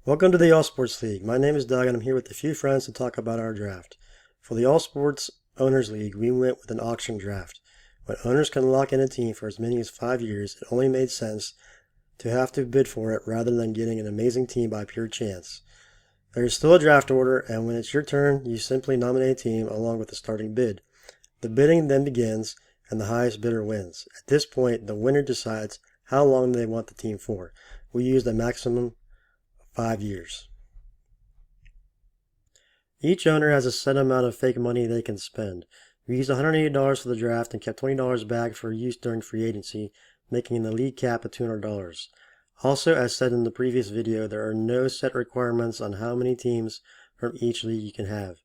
Welcome to the All Sports League. My name is Doug and I'm here with a few friends to talk about our draft. For the All Sports Owners League, we went with an auction draft. When owners can lock in a team for as many as 5 years, it only made sense to have to bid for it rather than getting an amazing team by pure chance. There is still a draft order, and when it's your turn, you simply nominate a team along with the starting bid. The bidding then begins, and the highest bidder wins. At this point, the winner decides how long they want the team for. We used a maximum 5 years. Each owner has a set amount of fake money they can spend. We used $180 for the draft and kept $20 back for use during free agency, making the league cap of $200. Also, as said in the previous video, there are no set requirements on how many teams from each league you can have.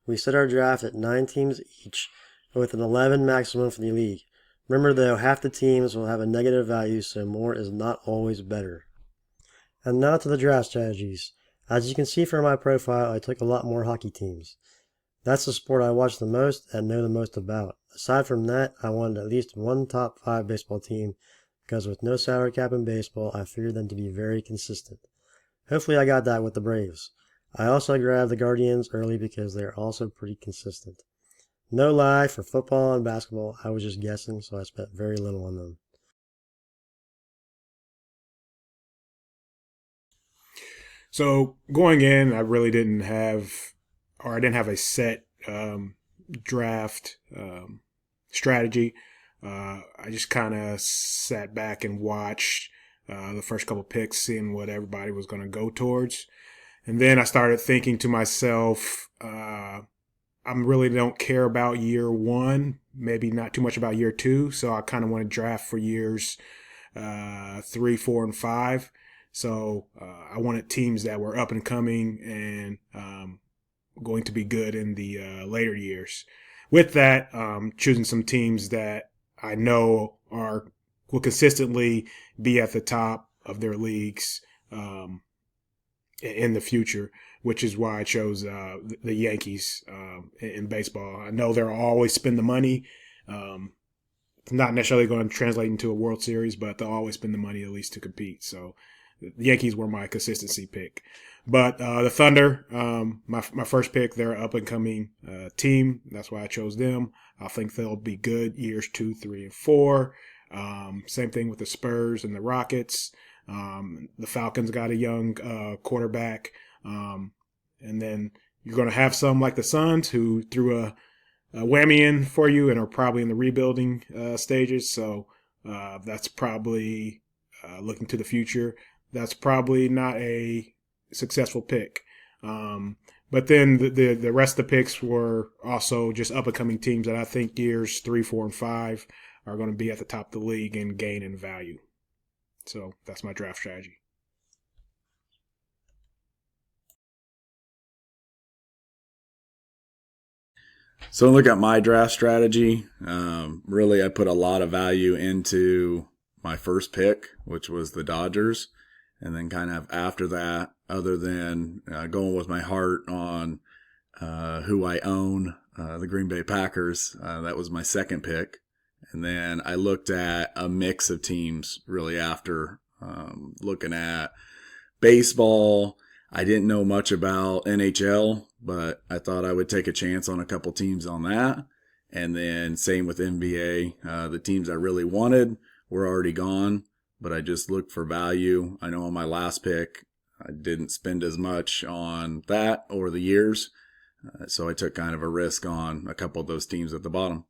We set our draft at 9 teams each, with an 11 maximum for the league. Remember though, half the teams will have a negative value, so more is not always better. And now to the draft strategies. As you can see from my profile, I took a lot more hockey teams. That's the sport I watch the most and know the most about. Aside from that, I wanted at least one top 5 baseball team, because with no salary cap in baseball, I figured them to be very consistent. Hopefully I got that with the Braves. I also grabbed the Guardians early because they are also pretty consistent. No lie, for football and basketball, I was just guessing, so I spent very little on them. So going in, I didn't have a set draft strategy. I just kind of sat back and watched the first couple picks, seeing what everybody was going to go towards. And then I started thinking to myself, I really don't care about year one, maybe not too much about year two. So I kind of want to draft for years 3, 4, and 5. So I wanted teams that were up and coming and going to be good in the later years. With that, choosing some teams that I know will consistently be at the top of their leagues in the future, which is why I chose the Yankees in baseball. I know they'll always spend the money. Not necessarily going to translate into a World Series, but they'll always spend the money at least to compete. So the Yankees were my consistency pick. But the Thunder, my first pick, they're an up-and-coming team. That's why I chose them. I think they'll be good years 2, 3, and 4. Same thing with the Spurs and the Rockets. The Falcons got a young quarterback. And then you're going to have some like the Suns who threw a whammy in for you and are probably in the rebuilding stages. So that's probably looking to the future. That's probably not a successful pick. But then the rest of the picks were also just up-and-coming teams that I think years 3, 4, and 5 are going to be at the top of the league and gain in value. So that's my draft strategy. So look at my draft strategy. Really, I put a lot of value into my first pick, which was the Dodgers. And then kind of after that, other than going with my heart on who I own, the Green Bay Packers, that was my second pick. And then I looked at a mix of teams really after looking at baseball. I didn't know much about NHL, but I thought I would take a chance on a couple teams on that. And then same with NBA. The teams I really wanted were already gone, but I just looked for value. I know on my last pick, I didn't spend as much on that over the years. So I took kind of a risk on a couple of those teams at the bottom.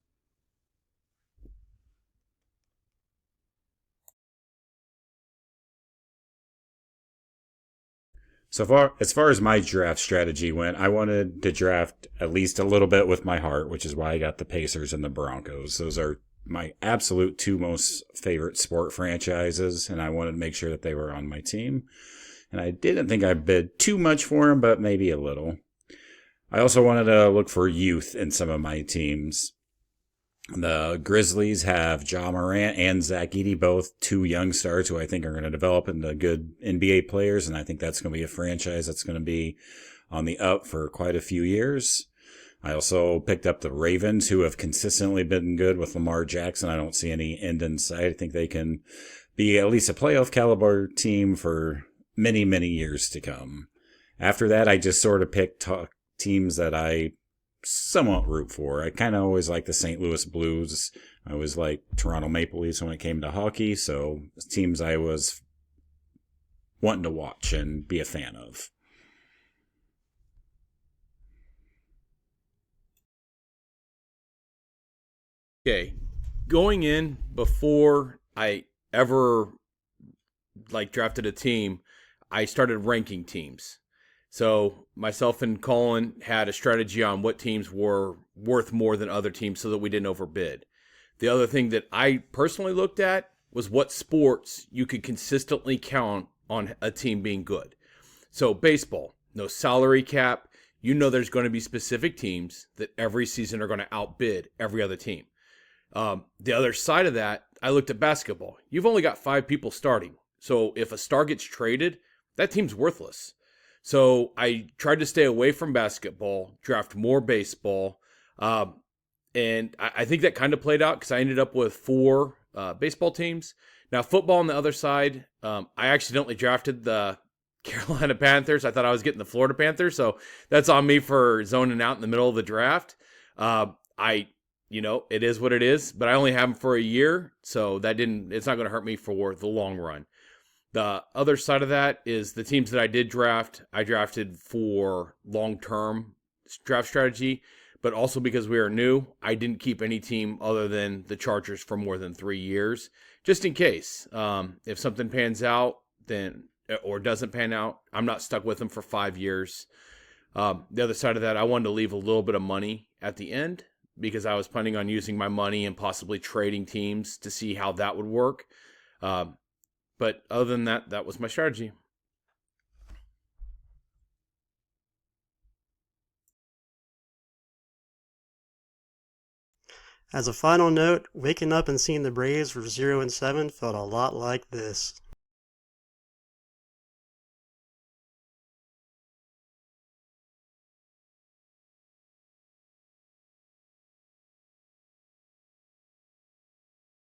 As far as my draft strategy went, I wanted to draft at least a little bit with my heart, which is why I got the Pacers and the Broncos. Those are my absolute 2 most favorite sport franchises, and I wanted to make sure that they were on my team. And I didn't think I bid too much for them, but maybe a little. I also wanted to look for youth in some of my teams. The Grizzlies have Ja Morant and Zach Edey, both 2 young stars who I think are going to develop into good NBA players, and I think that's going to be a franchise that's going to be on the up for quite a few years. I also picked up the Ravens, who have consistently been good with Lamar Jackson. I don't see any end in sight. I think they can be at least a playoff caliber team for many, many years to come. After that, I just sort of picked teams that I somewhat root for. I kind of always like the St. Louis Blues. I always like Toronto Maple Leafs when it came to hockey, so teams I was wanting to watch and be a fan of. Okay, going in before I ever drafted a team, I started ranking teams. So myself and Colin had a strategy on what teams were worth more than other teams so that we didn't overbid. The other thing that I personally looked at was what sports you could consistently count on a team being good. So baseball, no salary cap. You know there's going to be specific teams that every season are going to outbid every other team. The other side of that, I looked at basketball. You've only got 5 people starting. So if a star gets traded, that team's worthless. So I tried to stay away from basketball, draft more baseball. And I think that kind of played out because I ended up with 4 baseball teams. Now, football on the other side, I accidentally drafted the Carolina Panthers. I thought I was getting the Florida Panthers. So that's on me for zoning out in the middle of the draft. It is what it is, but I only have them for a year, so it's not going to hurt me for the long run. The other side of that is the teams that I did draft, I drafted for long-term draft strategy, but also because we are new, I didn't keep any team other than the Chargers for more than 3 years, just in case. If something pans out or doesn't pan out, I'm not stuck with them for 5 years. The other side of that, I wanted to leave a little bit of money at the end, because I was planning on using my money and possibly trading teams to see how that would work. But other than that, that was my strategy. As a final note, waking up and seeing the Braves were 0-7 felt a lot like this.